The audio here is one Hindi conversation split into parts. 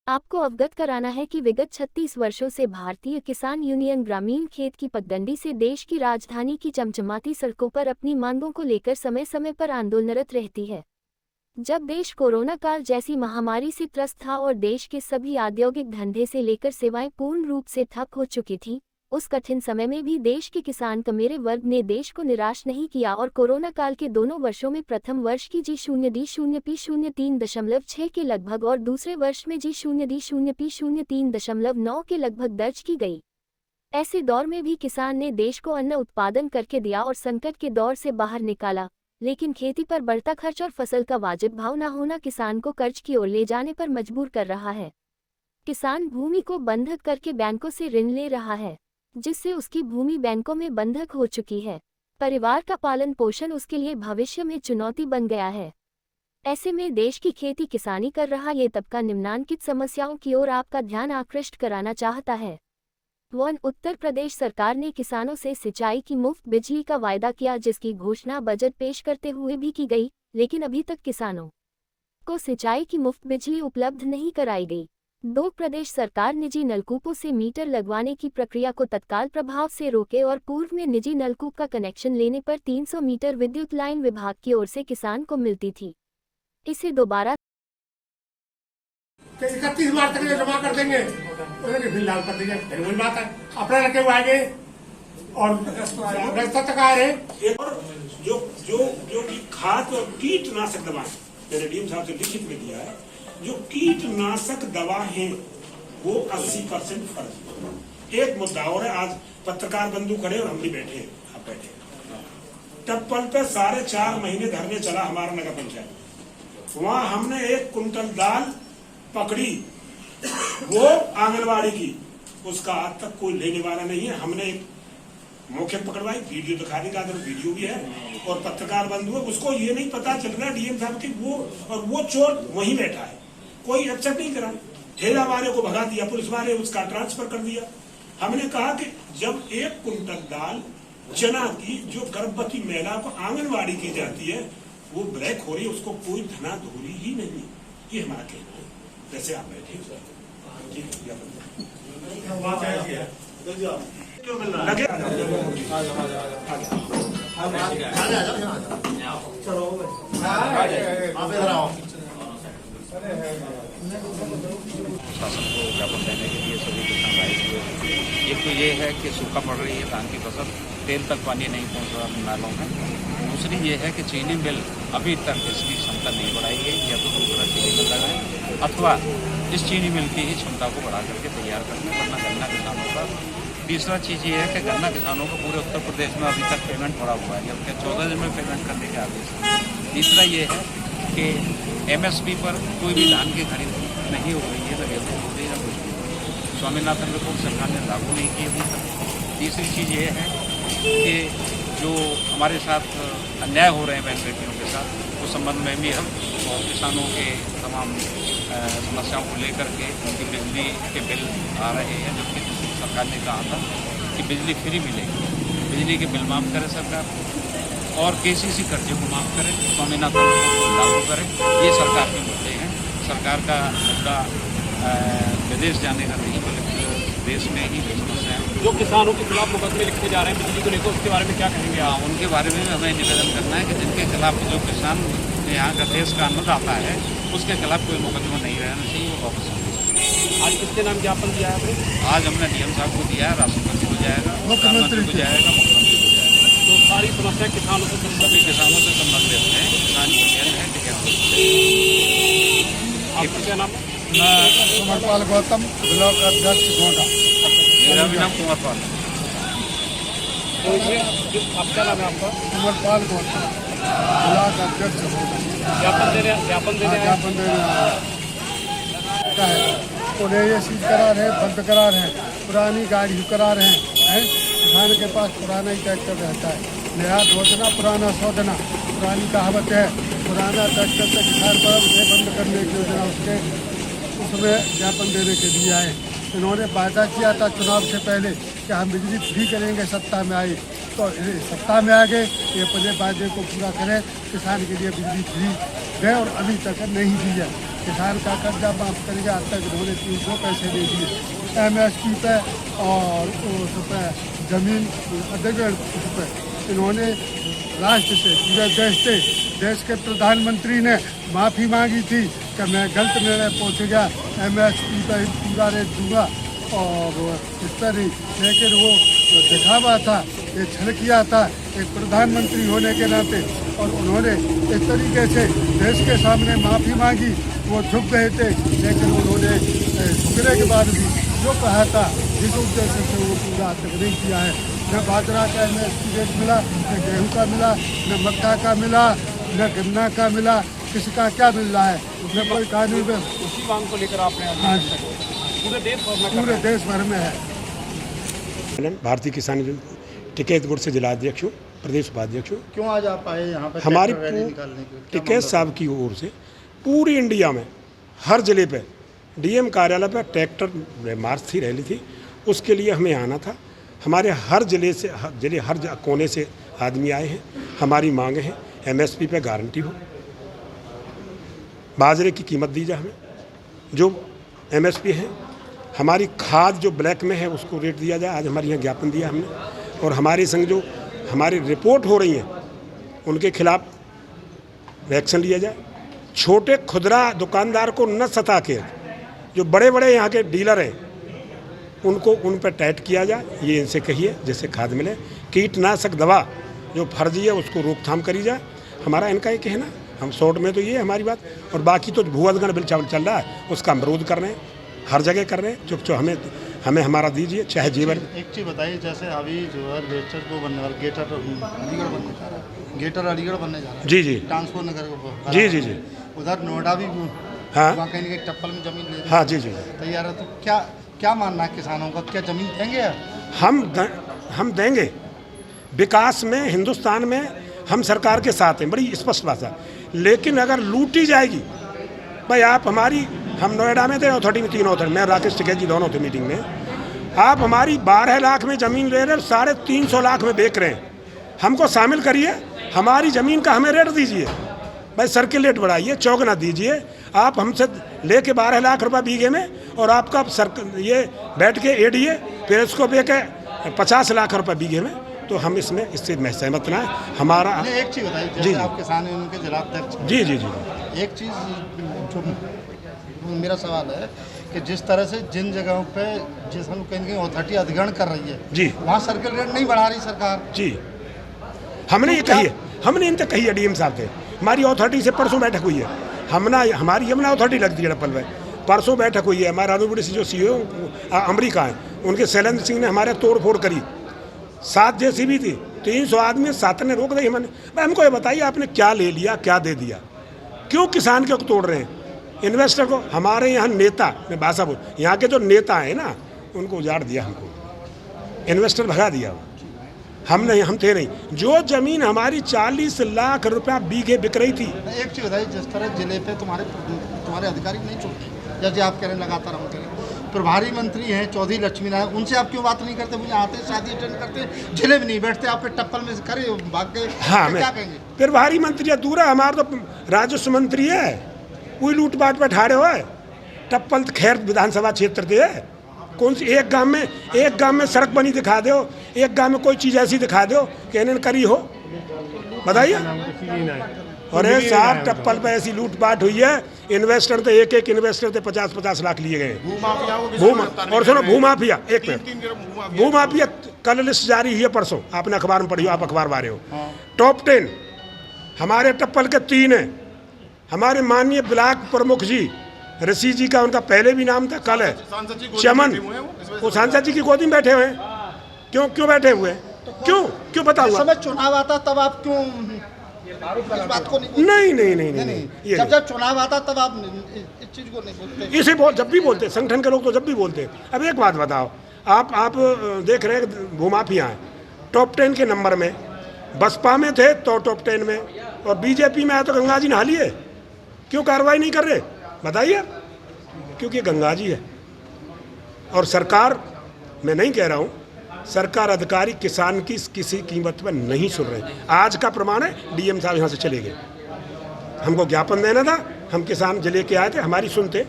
आपको अवगत कराना है कि विगत 36 वर्षों से भारतीय किसान यूनियन ग्रामीण खेत की पगडंडी से देश की राजधानी की चमचमाती सड़कों पर अपनी मांगों को लेकर समय समय पर आंदोलनरत रहती है। जब देश कोरोना काल जैसी महामारी से त्रस्त था और देश के सभी औद्योगिक धंधे से लेकर सेवाएं पूर्ण रूप से ठप हो चुकी थी, उस कठिन समय में भी देश के किसान कमेरे वर्ग ने देश को निराश नहीं किया और कोरोना काल के दोनों वर्षों में प्रथम वर्ष की G0D0P0 3.6 के लगभग और दूसरे वर्ष में G0D0P0 3.9 के लगभग दर्ज की गई। ऐसे दौर में भी किसान ने देश को अन्न उत्पादन करके दिया और संकट के दौर से बाहर निकाला, लेकिन खेती पर बढ़ता खर्च और फसल का वाजिब भाव न होना किसान को कर्ज की ओर ले जाने पर मजबूर कर रहा है। किसान भूमि को बंधक करके बैंकों से ऋण ले रहा है, जिससे उसकी भूमि बैंकों में बंधक हो चुकी है। परिवार का पालन पोषण उसके लिए भविष्य में चुनौती बन गया है। ऐसे में देश की खेती किसानी कर रहा ये तबका निम्नांकित समस्याओं की ओर आपका ध्यान आकृष्ट कराना चाहता है। उत्तर प्रदेश सरकार ने किसानों से सिंचाई की मुफ्त बिजली का वायदा किया, जिसकी घोषणा बजट पेश करते हुए भी की गई, लेकिन अभी तक किसानों को सिंचाई की मुफ्त बिजली उपलब्ध नहीं कराई गई। प्रदेश सरकार निजी नलकूपों से मीटर लगवाने की प्रक्रिया को तत्काल प्रभाव से रोके और पूर्व में निजी नलकूप का कनेक्शन लेने पर 300 मीटर विद्युत लाइन विभाग की ओर से किसान को मिलती थी, इसे दोबारा 31 मार्च तक जमा कर देंगे, फिर लाल कर देंगे। फिर वही बात है, अपना रखे हुए आएंगे और अगस्त तक आ रहे। और जो खाद और कीटनाशक दवा मैंने डीएम साहब से लिखित में दिया है, जो कीटनाशक दवा है वो 80% फर्जी। एक मुद्दा और है, आज पत्रकार बंधु खड़े और हम भी बैठे, आप बैठे टप्पल पे 4.5 महीने धरने चला हमारा नगर पंचायत। वहां हमने 1 कुंटल दाल पकड़ी, वो आंगनबाड़ी की, उसका आज तक कोई लेने वाला नहीं है। हमने एक मौके पकड़वाई, वीडियो दिखा देगा, अगर वीडियो भी है, और पत्रकार बंधु है, उसको ये नहीं पता चल रहा डीएम साहब की वो चोर वहीं बैठा है, कोई एक्शन नहीं करा। ठेला वाले को भगा दिया, पुलिस वाले उसका ट्रांसफर कर दिया। हमने कहा कि जब 1 कुंटल दाल चना की जो गर्भवती महिला को आंगनबाड़ी की जाती है वो ब्लैक हो रही है, उसको कोई धनाधोरी ही नहीं, ये हमारा कहना है। जैसे आप बैठे लगे शासन को ज्ञापन देने के लिए सभी किसान आए हुए हैं। एक तो ये है कि सूखा पड़ रही है धान की फसल, तेल तक पानी नहीं पहुंच रहा नालों में। दूसरी ये है कि चीनी मिल अभी तक इसकी क्षमता नहीं बढ़ाई गई, या तो दूसरा चीनी मिल लगाएं अथवा इस चीनी मिल की ही क्षमता को बढ़ा करके तैयार करने, वरना गन्ना किसानों का। तीसरा चीज़ ये है कि गन्ना किसानों को पूरे उत्तर प्रदेश में अभी तक पेमेंट पड़ा हुआ है, जबकि 14 दिन में पेमेंट करने के आदेश है। तीसरा ये है कि MSP पर कोई भी धान की खरीद नहीं हो रही है, न गेहूँ हो रही है, न कुछ भी। स्वामीनाथन रिपोर्ट सरकार ने लागू नहीं की अभी तक। तीसरी चीज़ ये है कि जो हमारे साथ अन्याय हो रहे हैं बहन बेटियों के साथ, उस संबंध में भी हम और किसानों के तमाम समस्याओं को लेकर के उनकी बिजली के बिल आ रहे हैं, जबकि सरकार ने कहा था कि बिजली फ्री मिलेगी। बिजली के बिल माफ़ करे सरकार, और KCC कर्जे को माफ़ करें, स्वामीनाथन रिपोर्ट को लागू करें। ये सरकार के मुद्दे हैं। सरकार का मुद्दा विदेश जाने का नहीं, बल्कि देश में ही समस्या है। जो किसानों के खिलाफ मुकदमे लिखे जा रहे हैं बिजली को लेकर, उसके बारे में क्या कहेंगे आप? उनके बारे में हमें निवेदन करना है कि जिनके खिलाफ जो किसान यहाँ का देश का अन्नदाता है उसके खिलाफ कोई मुकदमा नहीं रहना चाहिए, वो वापस आना चाहिए। आज किसके नाम ज्ञापन दिया है आपने? आज हमने डीएम साहब को दिया है, राष्ट्रपति को जाएगा, प्रधानमंत्री को जाएगा, मुख्यमंत्री को जाएगा। तो सारी समस्या किसानों से सभी किसानों से संबंधित है, किसान यूनियन है, ठीक है। आपका क्या नाम है? कुमारपाल गौतम, ब्लॉक अध्यक्ष गोंडा। मेरा भी नाम कुमारपाल है। तो आपका नाम है? आपका कुमारपाल गौतम, ब्लॉक अध्यक्ष गोंडा। ज्ञापन दे रहे उन्हें ये चीज करा रहे, बंद करा रहे, पुरानी गाड़ी करा रहे हैं। किसान के पास पुराना ही ट्रैक्टर रहता है, नया धोतना पुराना सौदना, पुरानी कहावत है। पुराना ट्रैक्टर से किसान पर बंद करने की योजना उसमें ज्ञापन देने के लिए आए। इन्होंने वादा किया था चुनाव से पहले कि हम बिजली फ्री करेंगे, सत्ता में आए तो सत्ता में आ गए। ये अपने वादे को पूरा करें, किसान के लिए बिजली फ्री है और अभी तक नहीं दी है। किसान का कर्जा माफ करेगा। आज तक इन्होंने 300 पैसे दे दिए MSP पे और उस पे जमीन अधिग्रहण पे। इन्होंने राष्ट्र से, पूरे देश के प्रधानमंत्री ने माफ़ी मांगी थी कि मैं गलत निर्णय पहुँच गया, MSP पे पूरा रेट दूंगा और इस पर ही। लेकिन वो दिखावा था, ये छल किया था एक प्रधानमंत्री होने के नाते, और उन्होंने इस तरीके से देश के सामने माफ़ी मांगी। वो झुक गए थे, लेकिन उन्होंने झुकने के बाद भी जो कहा था जिस उद्देश्य से वो पूरा तक नहीं किया है। न बाजरा का MSP रेट मिला, न गेहूँ का मिला, न मक्का का मिला, न गन्ना का मिला, किसका क्या मिल रहा है उसमें कोई कानून में। उसी मांग को लेकर आपने हाँ, पूरे देश भर में है। भारतीय किसान टिकैत गुट से जिलाध्यक्ष हूँ, प्रदेश उपाध्यक्ष हूँ। क्यों आज आप आए यहाँ पर हमारी ट्रैक्टर रैली निकालने के लिए? क्या टिकैत साहब की ओर से पूरी इंडिया में हर जिले पे DM कार्यालय पर ट्रैक्टर मार्च थी, रैली थी, उसके लिए हमें आना था। हमारे हर जिले से हर कोने से आदमी आए हैं। हमारी मांगे हैं MSP पे गारंटी हो, बाजरे की कीमत दी जाए हमें जो MSP है, हमारी खाद जो ब्लैक में है उसको रेट दिया जाए। आज हमारे यहाँ ज्ञापन दिया हमने, और हमारे संग जो हमारी रिपोर्ट हो रही है उनके खिलाफ एक्शन लिया जाए। छोटे खुदरा दुकानदार को न सता के जो बड़े बड़े यहाँ के डीलर हैं उनको उन पर टाइट किया जाए, ये इनसे कहिए जिससे खाद मिले। कीटनाशक दवा जो फर्जी है उसको रोकथाम करी जाए, हमारा इनका ये कहना। हम शॉर्ट में तो ये है हमारी बात, और बाकी तो भू अधिग्रहण बिल चल रहा है उसका हम विरोध कर रहे हैं, हर जगह कर रहे हैं। चुप हमें हमारा दीजिए, चाहे जीवन। एक चीज़ बताइए, जैसे अभी जो है गेटर को बनने वाला, गेटर अलीगढ़ बनने जा रहा है, गेटर अलीगढ़ बनने जा रहा है। जी जी ट्रांसपोर्ट नगर को जी जी जी उधर नोएडा भी हाँ वहाँ कहीं टप्पल में जमीन ले हाँ जी जी तैयार है। तो क्या मानना है किसानों का, क्या जमीन देंगे? हम देंगे। विकास में हिंदुस्तान में हम सरकार के साथ हैं, बड़ी स्पष्ट भाषा। लेकिन अगर लूटी जाएगी, भाई आप हमारी, हम नोएडा में थे अथॉरिटी में 3 अथॉरिटी, मैं राकेश टिकैत जी दोनों थे मीटिंग में। आप हमारी 12 लाख में ज़मीन ले रहे हैं, 350 लाख में बेच रहे हैं। हमको शामिल करिए, हमारी ज़मीन का हमें रेट दीजिए, भाई सर्किल रेट बढ़ाइए, चौगुना दीजिए। आप हमसे लेके 12 लाख रुपये बीघे में, और आपका ये बैठ के एडीए फिर इसको बेके 50 लाख रुपये बीघे में, तो हम इससे मैं सहमत ना है। हमारा एक चीज़ बताइए, जैसे आप किसान हैं, उनके जिलाध्यक्ष। जी जी जी एक चीज़ जो मेरा सवाल है कि जिस तरह से जिन जगहों पे जिस हम कहीं अथॉरिटी अधिग्रहण कर रही है जी, वहाँ सर्किल रेट नहीं बढ़ा रही सरकार जी। हमने ये कही है, हमने इनसे कही है DM साहब से। हमारी अथॉरिटी से परसों बैठक हुई है, हमारी यमुना अथॉरिटी लगती है डप्पल में, परसों बैठक हुई है। हमारे अनुभवी से जो CEO अमेरिका हैं, उनके शैलेंद्र सिंह ने हमारे तोड़ फोड़ करी। 7 JCB थी, 300 आदमी 7 ने रोक दी। हमको ये बताइए आपने क्या ले लिया, क्या दे दिया, क्यों किसान को तोड़ रहे हैं, इन्वेस्टर को? हमारे यहाँ नेता, मैं भाषा बोल, यहाँ के जो नेता हैं ना उनको उजाड़ दिया, हमको इन्वेस्टर भगा दिया। हम थे नहीं। जो जमीन हमारी 40 लाख रुपया बीघे बिक रही थी। एक चीज़ बताइए, जिस तरह जिले पे तुम्हारे अधिकारी नहीं छोड़ते, जैसे आप कह रहे हैं लगातार हम करें, प्रभारी मंत्री हैं चौधरी लक्ष्मी नारायण, उनसे आप क्यों बात नहीं करते? मुझे आते शादी अटेंड करते, जिले में नहीं बैठते, आपके टप्पल में से करे भाग गए। हाँ, क्या कहेंगे? प्रभारी मंत्री दूर है, हमारा तो राजस्व मंत्री है, कोई लूट पाट पे ठाड़े हो। टप्पल खैर विधानसभा क्षेत्र के है, कौन सी एक गांव में सड़क बनी दिखा दो, एक गांव में कोई चीज़ ऐसी दिखा दो कि इन्होंने करी हो, बताइए। अरे साहब, टप्पल पे ऐसी लूटपाट हुई है, इन्वेस्टर थे, एक इन्वेस्टर थे 50-50 लाख लिए गए। और सुनो, भूमाफिया, एक मिनट, भूमाफिया कल लिस्ट जारी हुई है परसों, आपने अखबार में पढ़ी हो, आप अखबार वाले हो। टॉप 10 हमारे टप्पल के 3 हैं। हमारे माननीय ब्लॉक प्रमुख जी ऋषि जी का, उनका पहले भी नाम था, कल है चमन, वो सांसद जी की गोदी में बैठे हुए हैं। क्यों बैठे हुए हैं? क्यों बताऊंगा? समय चुनाव आता तब आप क्यों इस बात को नहीं। जब चुनाव आता तब आप इस चीज को नहीं बोलते? इसे जब भी बोलते, संगठन के लोग तो जब भी बोलते। अब एक बात बताओ, आप देख रहे हैं भूमाफिया हैं, टॉप 10 के नंबर में, बसपा में थे तो टॉप 10 में, और बीजेपी में आया तो गंगा जी नहा लिए। क्यों कार्रवाई नहीं कर रहे बताइए? क्योंकि गंगा जी है। और सरकार, मैं नहीं कह रहा हूँ, सरकार अधिकारी किसान की किसी कीमत पर नहीं सुन रहे। आज का प्रमाण है, DM साहब यहाँ से चले गए, हमको ज्ञापन देना था, हम किसान जिले के आए थे, हमारी सुनते।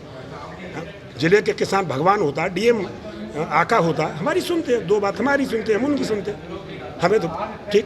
जिले के किसान भगवान होता, डीएम आका होता, हमारी सुनते। दो बात हमारी सुनते, हम उनकी सुनते। हमें तो ठीक